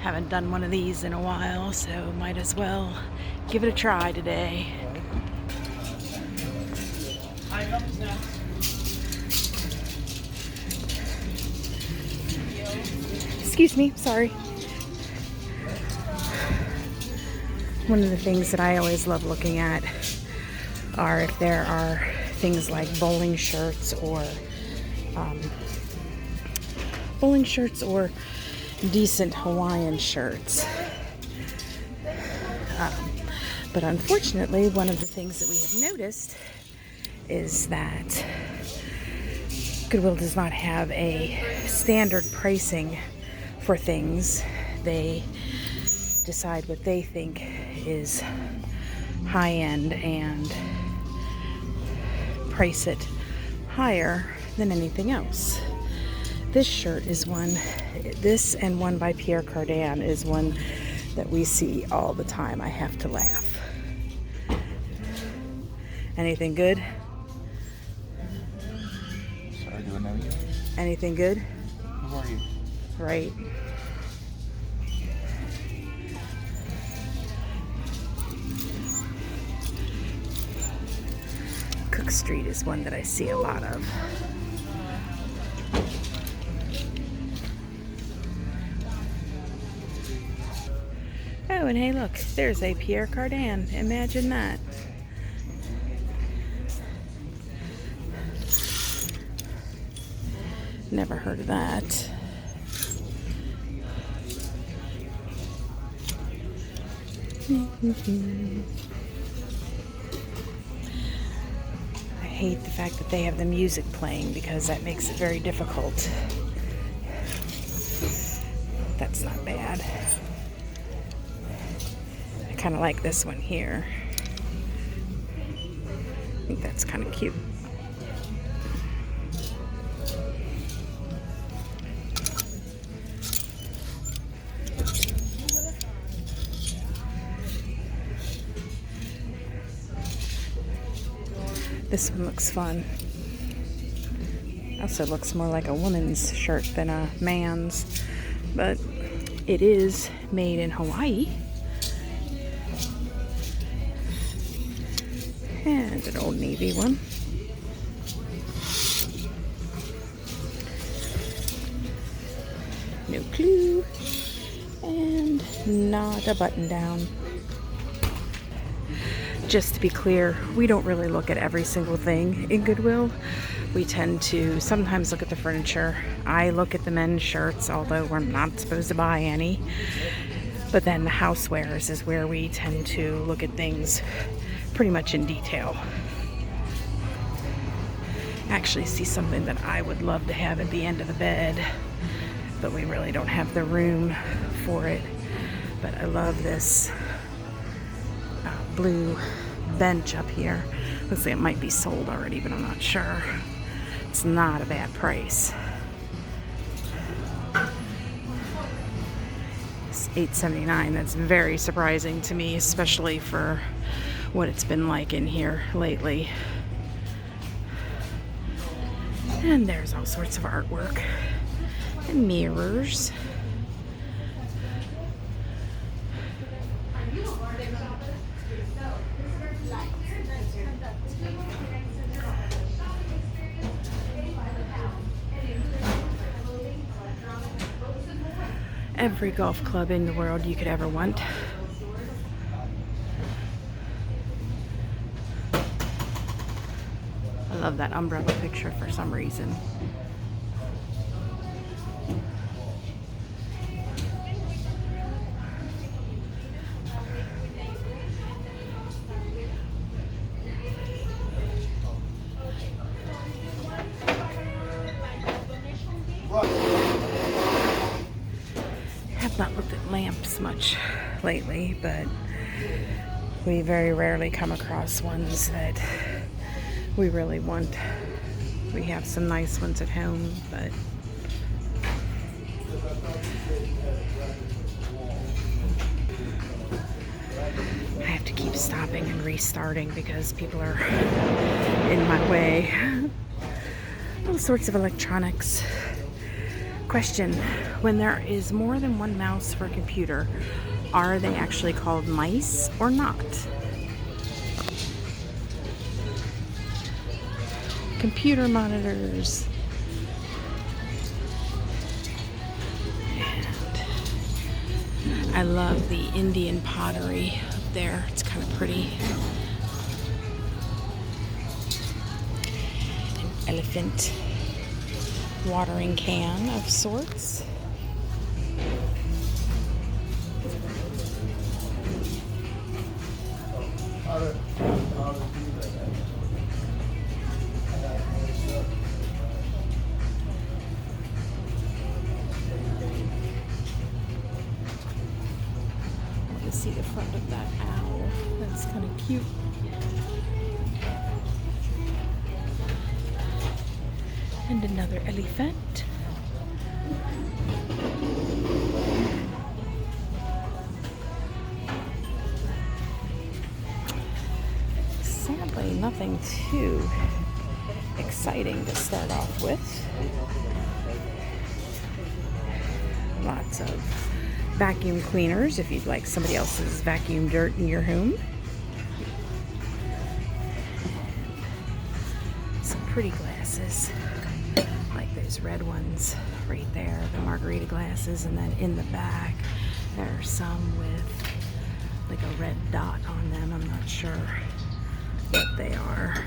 Haven't done one of these in a while, so might as well give it a try today. Excuse me, sorry. One of the things that I always love looking at are if there are things like bowling shirts or decent Hawaiian shirts. But unfortunately, one of the things that we have noticed is that Goodwill does not have a standard pricing for things. They decide what they think is high end and price it higher than anything else. This shirt is one, this and one by Pierre Cardin is one that we see all the time. I have to laugh. Anything good? Sorry, do I know you? Anything good? Who are you? Right. Cook Street is one that I see a lot of. Oh, and hey, look, there's a Pierre Cardin. Imagine that. Never heard of that. I hate the fact that they have the music playing because that makes it very difficult. That's not bad. I kind of like this one here. I think that's kind of cute. This one looks fun. Also looks more like a woman's shirt than a man's, but it is made in Hawaii. And an Old Navy one. No clue. And not a button down. Just to be clear, we don't really look at every single thing in Goodwill. We tend to sometimes look at the furniture. I look at the men's shirts, although we're not supposed to buy any. But then the housewares is where we tend to look at things pretty much in detail. I actually see something that I would love to have at the end of the bed, but we really don't have the room for it. But I love this blue bench up here. Looks like it might be sold already, but I'm not sure. It's not a bad price. It's $8.79. That's very surprising to me, especially for what it's been like in here lately. And there's all sorts of artwork and mirrors. Every golf club in the world you could ever want. I love that umbrella picture for some reason. I've not looked at lamps much lately, but we very rarely come across ones that we really want. We have some nice ones at home, but I have to keep stopping and restarting because people are in my way. All sorts of electronics. Question: when there is more than one mouse for a computer, are they actually called mice or not? Computer monitors. And I love the Indian pottery up there. It's kind of pretty. An elephant watering can of sorts. Let me see the front of that owl. That's kind of cute. And another elephant. Sadly, nothing too exciting to start off with. Lots of vacuum cleaners if you'd like somebody else's vacuum dirt in your home. Some pretty glasses, like those red ones right there, the margarita glasses, and then in the back there are some with like a red dot on them. I'm not sure what they are.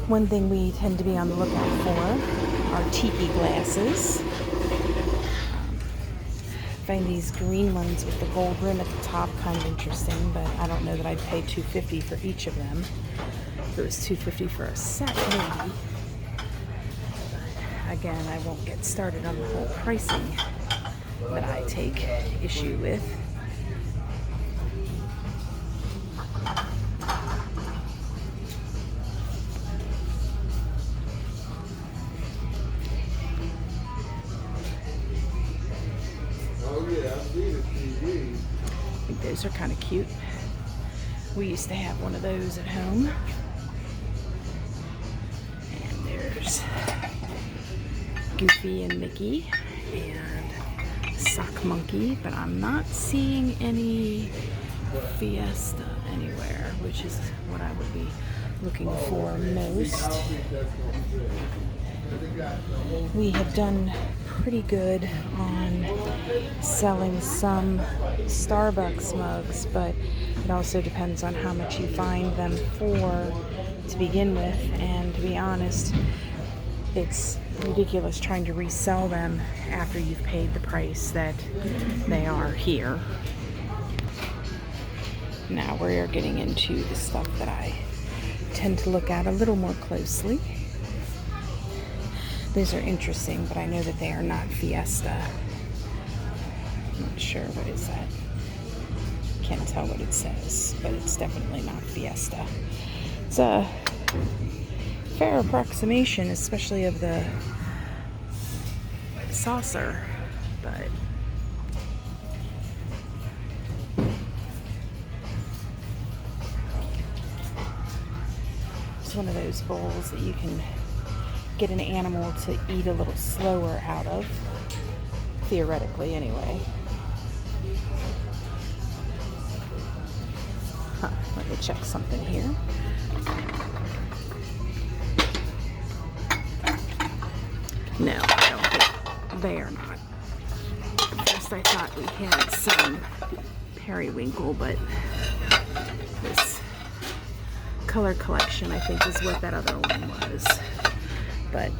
One thing we tend to be on the lookout for are teepee glasses. I find these green ones with the gold rim at the top kind of interesting, but I don't know that I'd pay $2.50 for each of them. If it was $2.50 for a set, maybe. But again, I won't get started on the whole pricing that I take issue with. I think those are kind of cute. We used to have one of those at home. And there's Goofy and Mickey and Sock Monkey, but I'm not seeing any Fiesta anywhere, which is what I would be looking for most. We have done pretty good on selling some Starbucks mugs, but it also depends on how much you find them for to begin with, and to be honest, it's ridiculous trying to resell them after you've paid the price that they are here. Now we are getting into the stuff that I tend to look at a little more closely. These are interesting, but I know that they are not Fiesta. I'm not sure. What is that? Can't tell what it says, but it's definitely not Fiesta. It's a fair approximation, especially of the saucer, but it's one of those bowls that you can get an animal to eat a little slower out of, theoretically anyway. Let me check something here. No, I don't think they are not. First I thought we had some periwinkle, but this color collection I think is what that other one was. But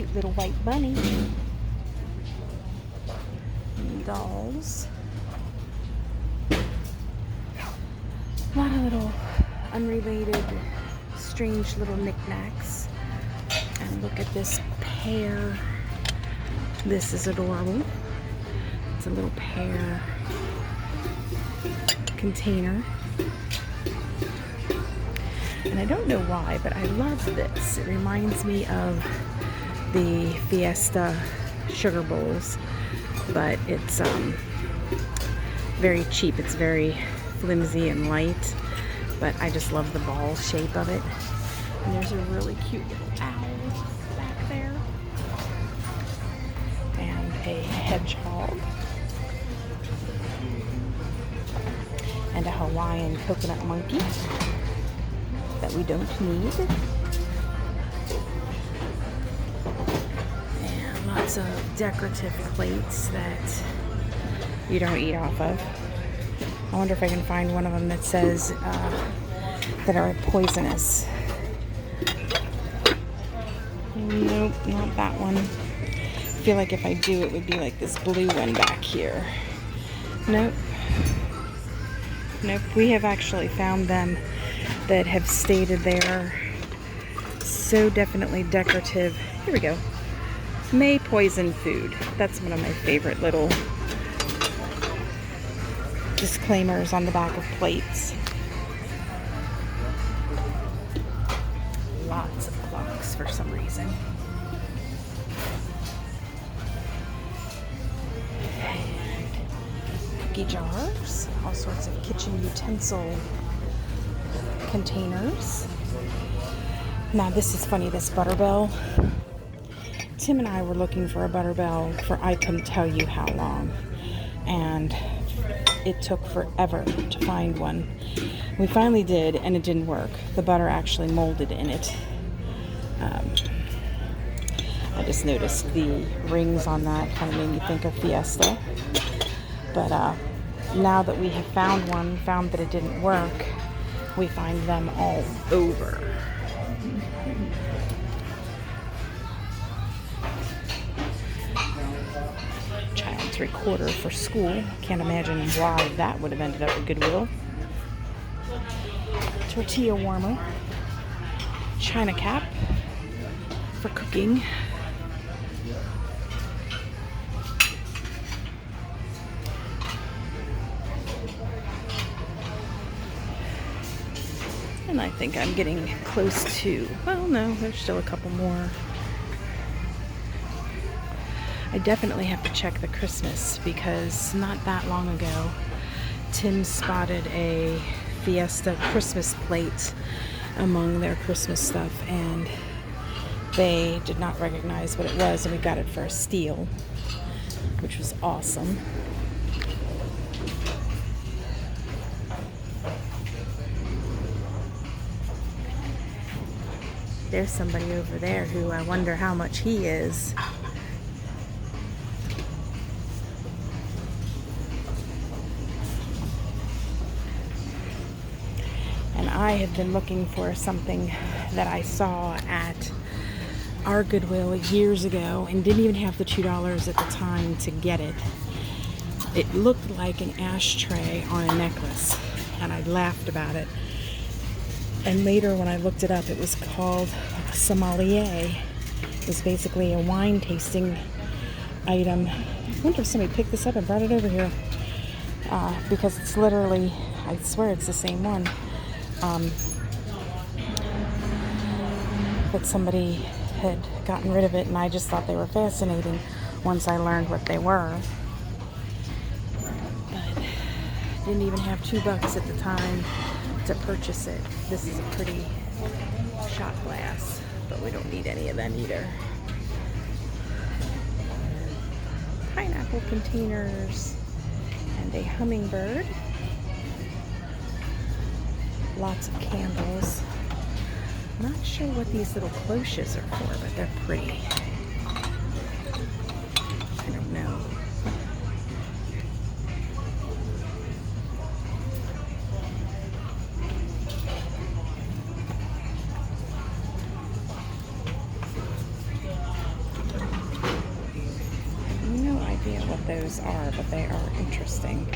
cute little white bunny. And dolls. A lot of little unrelated, strange little knickknacks. And look at this pear. This is adorable. It's a little pear container. And I don't know why, but I love this. It reminds me of the Fiesta sugar bowls, but it's very cheap. It's very flimsy and light, but I just love the ball shape of it. And there's a really cute little owl back there, and a hedgehog, and a Hawaiian coconut monkey that we don't need. And lots of decorative plates that you don't eat off of. I wonder if I can find one of them that says that are poisonous. Nope, not that one. I feel like if I do, it would be like this blue one back here. Nope. Nope, we have actually found them that have stated they are so definitely decorative. Here we go. May poison food. That's one of my favorite little disclaimers on the back of plates. Lots of clocks for some reason. And cookie jars, all sorts of kitchen utensil containers. Now this is funny, this butter bell. Tim and I were looking for a butter bell for I couldn't tell you how long. And it took forever to find one. We finally did, and it didn't work. The butter actually molded in it. I just noticed the rings on that kind of made me think of Fiesta. But now that we have found one, found that it didn't work, we find them all over. Child's recorder for school. Can't imagine why that would have ended up at Goodwill. Tortilla warmer. China cap for cooking. And I think I'm getting close to, well, no, there's still a couple more. I definitely have to check the Christmas, because not that long ago, Tim spotted a Fiesta Christmas plate among their Christmas stuff, and they did not recognize what it was, and we got it for a steal, which was awesome. There's somebody over there who I wonder how much he is. And I have been looking for something that I saw at our Goodwill years ago and didn't even have the $2 at the time to get it. It looked like an ashtray on a necklace, and I laughed about it. And later when I looked it up, it was called a sommelier. It was basically a wine tasting item. I wonder if somebody picked this up and brought it over here. Because it's literally, I swear it's the same one. But somebody had gotten rid of it, and I just thought they were fascinating once I learned what they were. But didn't even have $2 at the time to purchase it. This is a pretty shot glass, but we don't need any of them either. Pineapple containers and a hummingbird. Lots of candles. Not sure what these little cloches are for, but they're pretty. I don't know. No idea what those are, but they are interesting.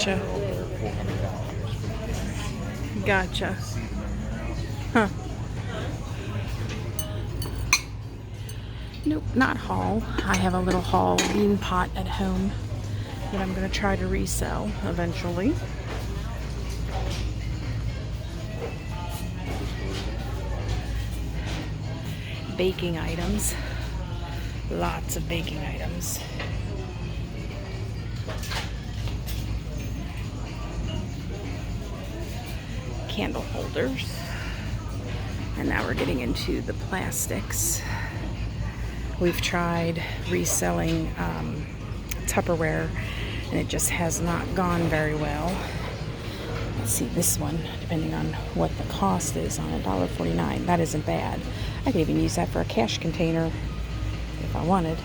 Gotcha. They're $400. Gotcha. See them anywhere else. Huh. Nope, not haul. I have a little haul bean pot at home that I'm going to try to resell eventually. Baking items. Lots of baking items. Candle holders. And now we're getting into the plastics. We've tried reselling Tupperware, and it just has not gone very well. Let's see this one, depending on what the cost is on $1.49. That isn't bad. I could even use that for a cash container if I wanted.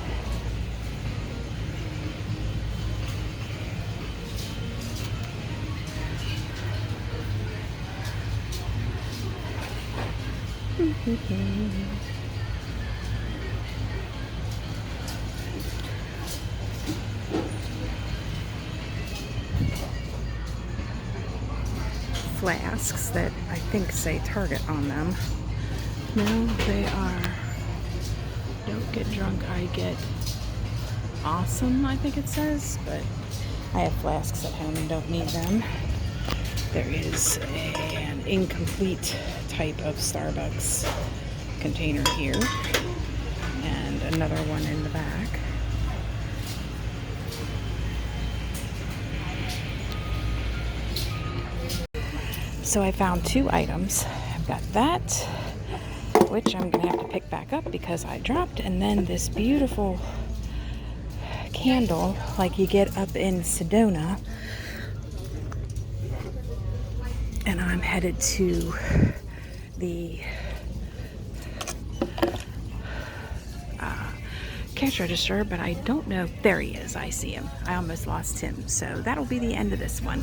Flasks that I think say Target on them. No, they are Don't Get Drunk, I Get Awesome, I think it says, but I have flasks at home and don't need them. There is an incomplete type of Starbucks container here, and another one in the back. So I found two items. I've got that, which I'm going to have to pick back up because I dropped, and then this beautiful candle like you get up in Sedona. And I'm headed to the cash register, but I don't know. There he is. I see him. I almost lost him. So that'll be the end of this one.